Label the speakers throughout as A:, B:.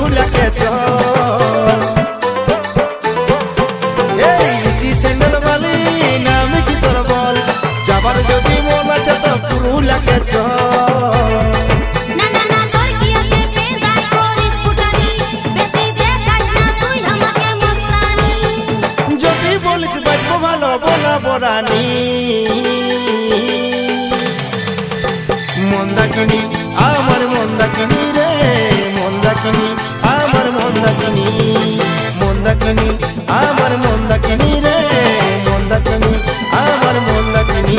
A: পুরুলিয়াকে চল এই রুচি স্যান্ডেল বালি নাম কি তোর বল যাবার যদি মন আছে তো পুরুলিয়াকে চল যদি বলিস বাঁচবো ভালো বলা বরানি মন্দাকিনী আমার মন্দাকিনী রে মন্দাকিনী আমার মন্দাকিনী মন্দাকিনী আমার মন্দাকিনী রে মন্দাকিনী আমার মন্দাকিনী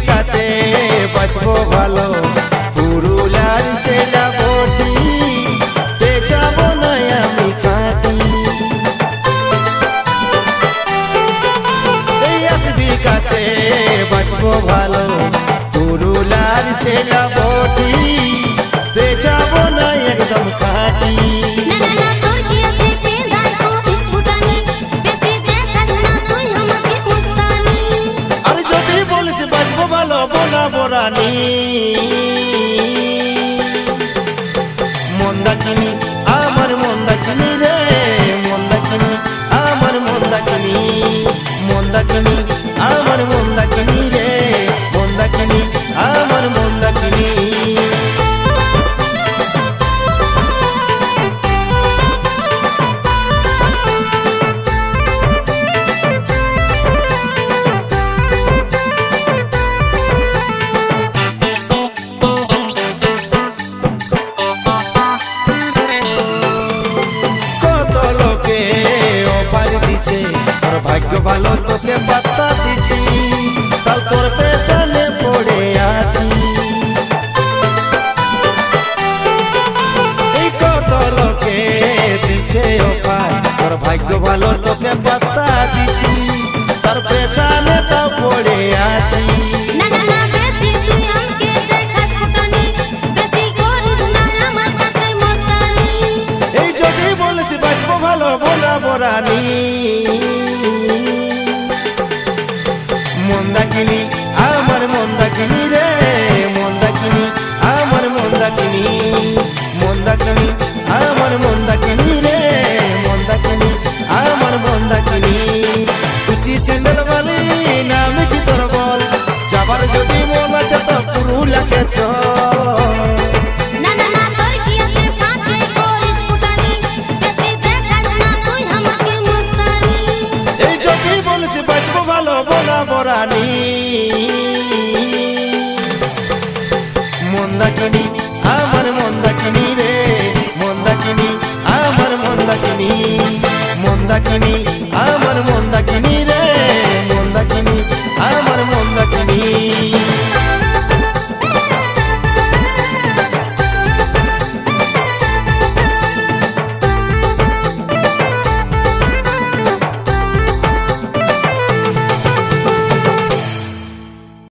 A: কাছে বাঁচবো ভালো পুরুলিয়ার ছেলা বটি বেচাবো না আমি খাটি এই আসবি কাছে বাঁচবো ভালো পুরুলিয়ার ছেলা বটি বেচাবো না একদম খাটি ভালো বোনা বরানি মন্দাকিনী আমার মন্দাকিনী রে মন্দাকিনী আমার মন্দাকিনী মন্দাকিনী আমার মন্দাকিনী রে মন্দাকিনী আমার মন্দাকিনী ভাগ্য ভালো তোকে বার্তা দিছি তাও তোর পেছনে পড়ে আছি এই কত লোকে দিছে অফার তোর ভাগ্য ভালো তোকে বার্তা দিছি তার পেছনে তাও পড়ে আছি এই যদি বলিস বাঁচবো ভালো বোনা বরানি মন্দাকিনী আমার মন্দাকিনী রে মন্দাকিনী আমার মন্দাকিনী মন্দাকিনী আমার মন্দাকিনী রে মন্দাকিনী আমার মন্দাকিনী রুচি স্যান্ডেল বালি নাম কি তোর বল যাবার যদি মন আছে তো পুরুলিয়াকে চল বাঁচবো ভালো বোনা বরানি মন্দাকিনী আমার মন্দাকিনী রে মন্দাকিনী আমার মন্দাকিনী মন্দাকিনী